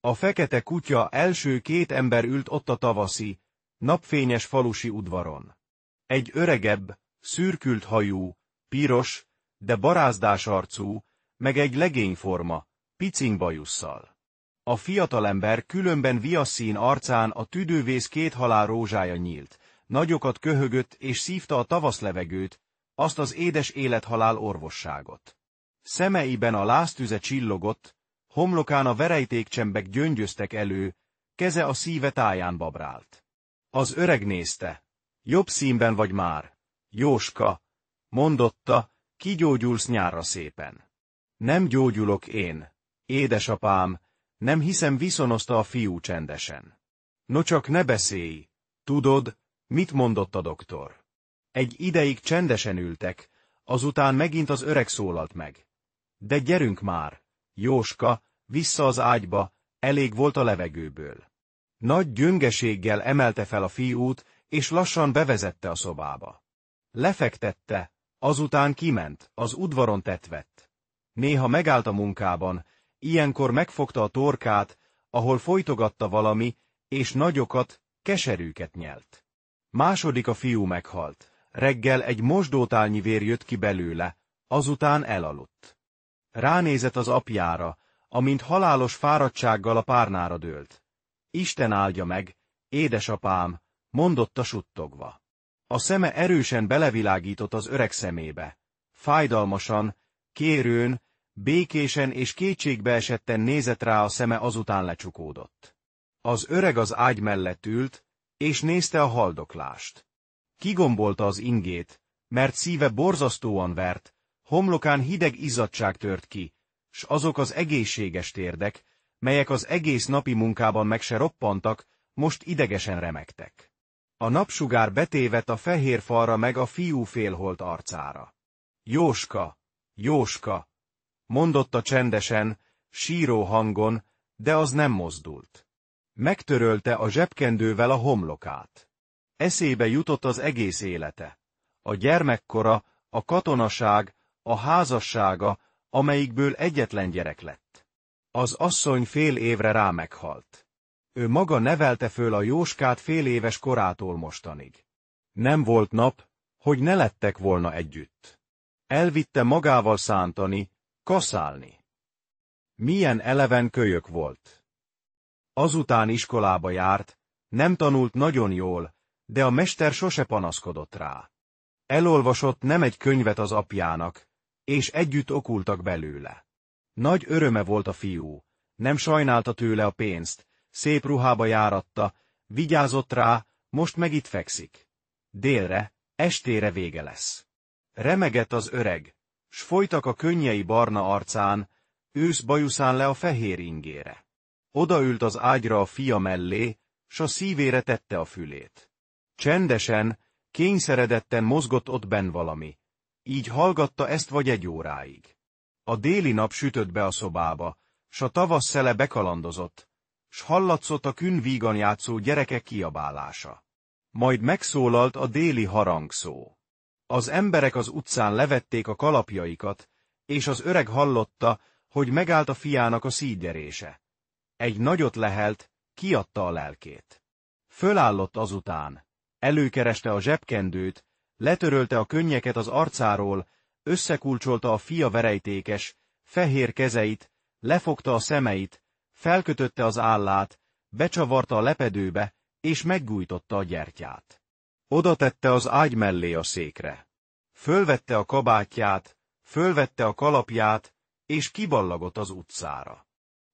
A fekete kutya első két ember ült ott a tavaszi, napfényes falusi udvaron. Egy öregebb, szürkült hajú, piros, de barázdás arcú, meg egy legényforma, picing bajusszal. A fiatalember különben viasszín arcán a tüdővész két halál rózsája nyílt, nagyokat köhögött és szívta a tavaszlevegőt, azt az édes élethalál orvosságot. Szemeiben a láztüze csillogott, homlokán a verejtékcsembek gyöngyöztek elő, keze a szíve táján babrált. Az öreg nézte. Jobb színben vagy már, Jóska, mondotta, kigyógyulsz nyárra szépen. Nem gyógyulok én, édesapám, nem hiszem, viszonozta a fiú csendesen. No csak ne beszélj, tudod, mit mondott a doktor. Egy ideig csendesen ültek, azután megint az öreg szólalt meg. De gyerünk már, Jóska, vissza az ágyba, elég volt a levegőből. Nagy gyöngeséggel emelte fel a fiút, és lassan bevezette a szobába. Lefektette, azután kiment, az udvaron tetvett. Néha megállt a munkában, ilyenkor megfogta a torkát, ahol folytogatta valami, és nagyokat, keserűket nyelt. Második a fiú meghalt. Reggel egy mosdótálnyi vér jött ki belőle, azután elaludt. Ránézett az apjára, amint halálos fáradtsággal a párnára dőlt. Isten áldja meg, édesapám, mondotta suttogva. A szeme erősen belevilágított az öreg szemébe. Fájdalmasan, kérőn, békésen és kétségbeesetten nézett rá, a szeme azután lecsukódott. Az öreg az ágy mellett ült, és nézte a haldoklást. Kigombolta az ingét, mert szíve borzasztóan vert, homlokán hideg izzadtság tört ki, s azok az egészséges térdek, melyek az egész napi munkában meg se roppantak, most idegesen remegtek. A napsugár betévedt a fehér falra meg a fiú félholt arcára. Jóska, Jóska, mondotta csendesen, síró hangon, de az nem mozdult. Megtörölte a zsebkendővel a homlokát. Eszébe jutott az egész élete. A gyermekkora, a katonaság, a házassága, amelyikből egyetlen gyerek lett. Az asszony fél évre rá meghalt. Ő maga nevelte föl a Jóskát fél éves korától mostanig. Nem volt nap, hogy ne lettek volna együtt. Elvitte magával szántani, kaszálni. Milyen eleven kölyök volt. Azután iskolába járt, nem tanult nagyon jól, de a mester sose panaszkodott rá. Elolvasott nem egy könyvet az apjának, és együtt okultak belőle. Nagy öröme volt a fiú, nem sajnálta tőle a pénzt, szép ruhába járatta, vigyázott rá, most meg itt fekszik. Délre, estére vége lesz. Remegett az öreg, s folytak a könnyei barna arcán, ősz bajuszán le a fehér ingére. Odaült az ágyra a fia mellé, s a szívére tette a fülét. Csendesen, kényszeredetten mozgott ott benn valami. Így hallgatta ezt vagy egy óráig. A déli nap sütött be a szobába, s a tavasz szele bekalandozott, s hallatszott a künvígan játszó gyerekek kiabálása. Majd megszólalt a déli harangszó. Az emberek az utcán levették a kalapjaikat, és az öreg hallotta, hogy megállt a fiának a szívgyerése. Egy nagyot lehelt, kiadta a lelkét. Fölállott azután, előkereste a zsebkendőt, letörölte a könnyeket az arcáról, összekulcsolta a fia verejtékes, fehér kezeit, lefogta a szemeit, felkötötte az állát, becsavarta a lepedőbe, és meggújtotta a gyertyát. Oda tette az ágy mellé a székre. Fölvette a kabátját, fölvette a kalapját, és kiballagott az utcára.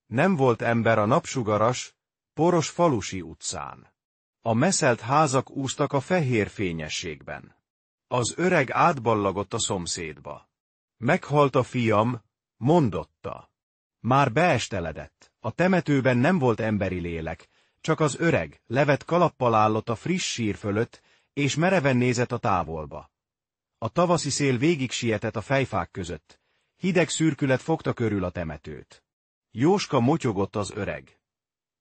Nem volt ember a napsugaras, poros falusi utcán. A meszelt házak úsztak a fehér fényességben. Az öreg átballagott a szomszédba. Meghalt a fiam, mondotta. Már beesteledett, a temetőben nem volt emberi lélek, csak az öreg, levett kalappal állott a friss sír fölött, és mereven nézett a távolba. A tavaszi szél végig sietett a fejfák között. Hideg szürkület fogta körül a temetőt. Jóska motyogott az öreg.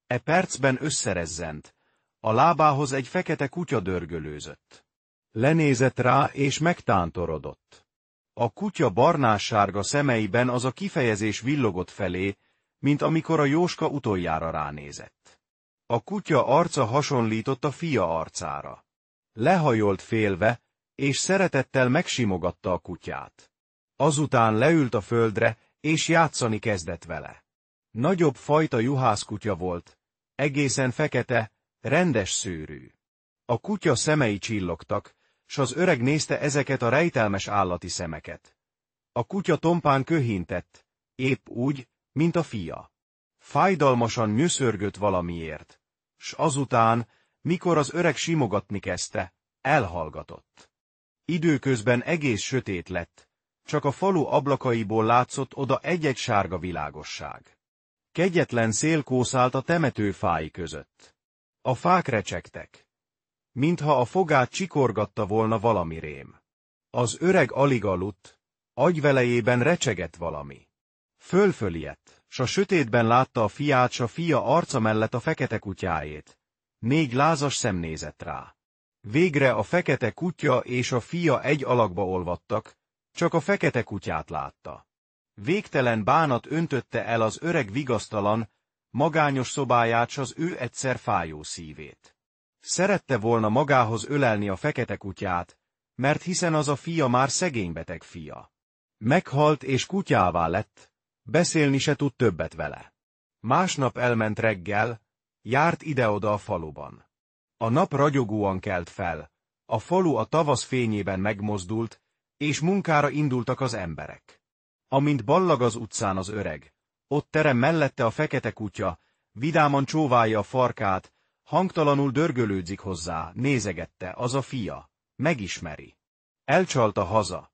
E percben összerezzent. A lábához egy fekete kutya dörgölőzött. Lenézett rá, és megtántorodott. A kutya barnássárga szemeiben az a kifejezés villogott felé, mint amikor a Jóska utoljára ránézett. A kutya arca hasonlított a fia arcára. Lehajolt félve, és szeretettel megsimogatta a kutyát. Azután leült a földre, és játszani kezdett vele. Nagyobb fajta juhászkutya volt, egészen fekete, rendes szőrű. A kutya szemei csillogtak, s az öreg nézte ezeket a rejtelmes állati szemeket. A kutya tompán köhintett, épp úgy, mint a fia. Fájdalmasan nyöszörgött valamiért, s azután, mikor az öreg simogatni kezdte, elhallgatott. Időközben egész sötét lett, csak a falu ablakaiból látszott oda egy-egy sárga világosság. Kegyetlen szél kószált a temetőfái között. A fák recsegtek, mintha a fogát csikorgatta volna valami rém. Az öreg alig aludt, agyvelejében recsegett valami. Fölfölijedt, s a sötétben látta a fiát, s a fia arca mellett a fekete kutyájét. 4 lázas szem nézett rá. Végre a fekete kutya és a fia egy alakba olvadtak, csak a fekete kutyát látta. Végtelen bánat öntötte el az öreg vigasztalan, magányos szobáját, s az ő egyszer fájó szívét. Szerette volna magához ölelni a fekete kutyát, mert hiszen az a fia már szegénybeteg fia. Meghalt és kutyává lett, beszélni se tud többet vele. Másnap elment reggel, járt ide-oda a faluban. A nap ragyogóan kelt fel, a falu a tavasz fényében megmozdult, és munkára indultak az emberek. Amint ballag az utcán az öreg, ott terem mellette a fekete kutya, vidáman csóválja a farkát, hangtalanul dörgölődzik hozzá, nézegette, az a fia, megismeri. Elcsalta haza.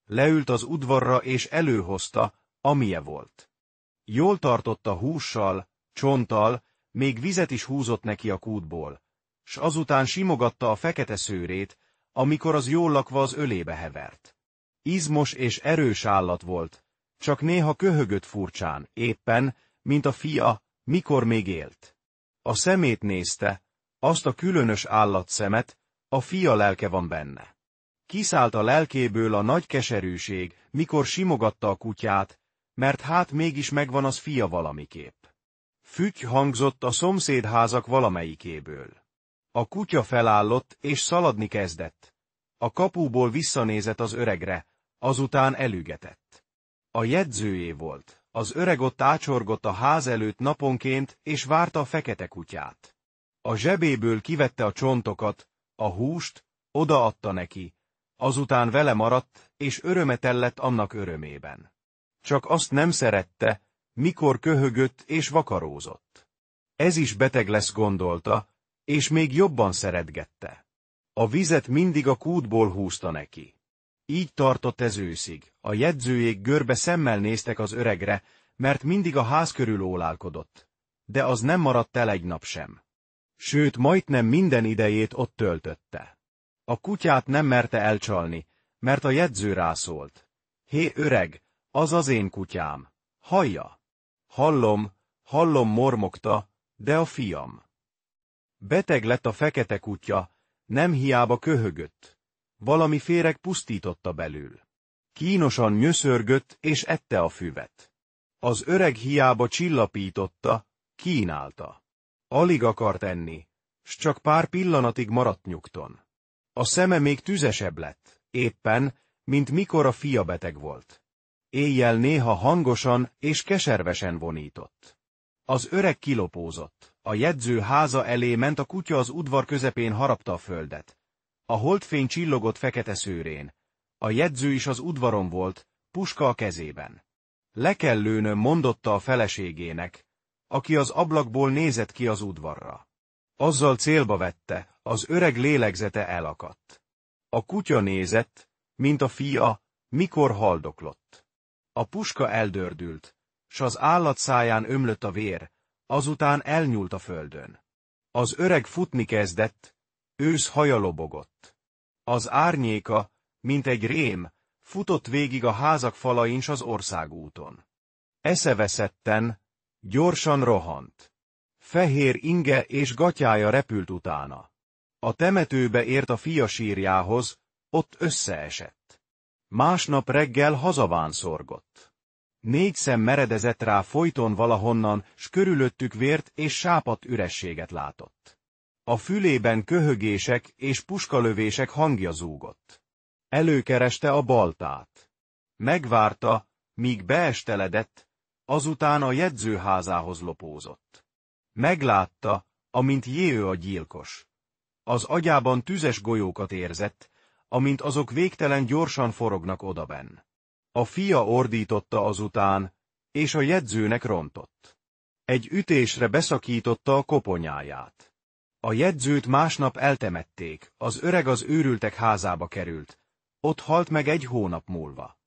Leült az udvarra és előhozta, amilyen volt. Jól tartotta hússal, csonttal, még vizet is húzott neki a kútból, s azután simogatta a fekete szőrét, amikor az jól lakva az ölébe hevert. Izmos és erős állat volt, csak néha köhögött furcsán, éppen, mint a fia, mikor még élt. A szemét nézte, azt a különös állatszemet, a fia lelke van benne. Kiszállt a lelkéből a nagy keserűség, mikor simogatta a kutyát, mert hát mégis megvan az fia valamiképp. Fütty hangzott a szomszédházak valamelyikéből. A kutya felállott és szaladni kezdett. A kapuból visszanézett az öregre, azután elügetett. A jegyzőjé volt, az öreg ott ácsorgott a ház előtt naponként, és várta a fekete kutyát. A zsebéből kivette a csontokat, a húst, odaadta neki, azután vele maradt, és örömet lett annak örömében. Csak azt nem szerette, mikor köhögött és vakarózott. Ez is beteg lesz, gondolta, és még jobban szeretgette. A vizet mindig a kútból húzta neki. Így tartott ez őszig, a jegyzőjék görbe szemmel néztek az öregre, mert mindig a ház körül ólálkodott. De az nem maradt el egy nap sem. Sőt, majdnem minden idejét ott töltötte. A kutyát nem merte elcsalni, mert a jegyző rászólt. Hé, öreg, az az én kutyám. Hallja! Hallom, mormogta, de a fiam. Beteg lett a fekete kutya, nem hiába köhögött. Valami féreg pusztította belül. Kínosan nyöszörgött és ette a füvet. Az öreg hiába csillapította, kínálta. Alig akart enni, s csak pár pillanatig maradt nyugton. A szeme még tüzesebb lett, éppen, mint mikor a fia beteg volt. Éjjel néha hangosan és keservesen vonított. Az öreg kilopózott, a jegyző háza elé ment, a kutya az udvar közepén harapta a földet. A holdfény csillogott fekete szőrén. A jegyző is az udvaron volt, puska a kezében. Le kell lőnöm, mondotta a feleségének, aki az ablakból nézett ki az udvarra. Azzal célba vette, az öreg lélegzete elakadt. A kutya nézett, mint a fia, mikor haldoklott. A puska eldördült, s az állat száján ömlött a vér, azután elnyúlt a földön. Az öreg futni kezdett, ősz haja lobogott. Az árnyéka, mint egy rém, futott végig a házak falain s az országúton. Eszeveszetten, gyorsan rohant. Fehér inge és gatyája repült utána. A temetőbe ért a fia sírjához, ott összeesett. Másnap reggel hazavánszorgott. 4 szem meredezett rá folyton valahonnan, s körülöttük vért és sápadt ürességet látott. A fülében köhögések és puskalövések hangja zúgott. Előkereste a baltát. Megvárta, míg beesteledett, azután a jegyzőházához lopózott. Meglátta, amint Jéő a gyilkos. Az agyában tüzes golyókat érzett, amint azok végtelen gyorsan forognak odabenn. A fia ordította azután, és a jegyzőnek rontott. Egy ütésre beszakította a koponyáját. A jegyzőt másnap eltemették, az öreg az őrültek házába került. Ott halt meg 1 hónap múlva.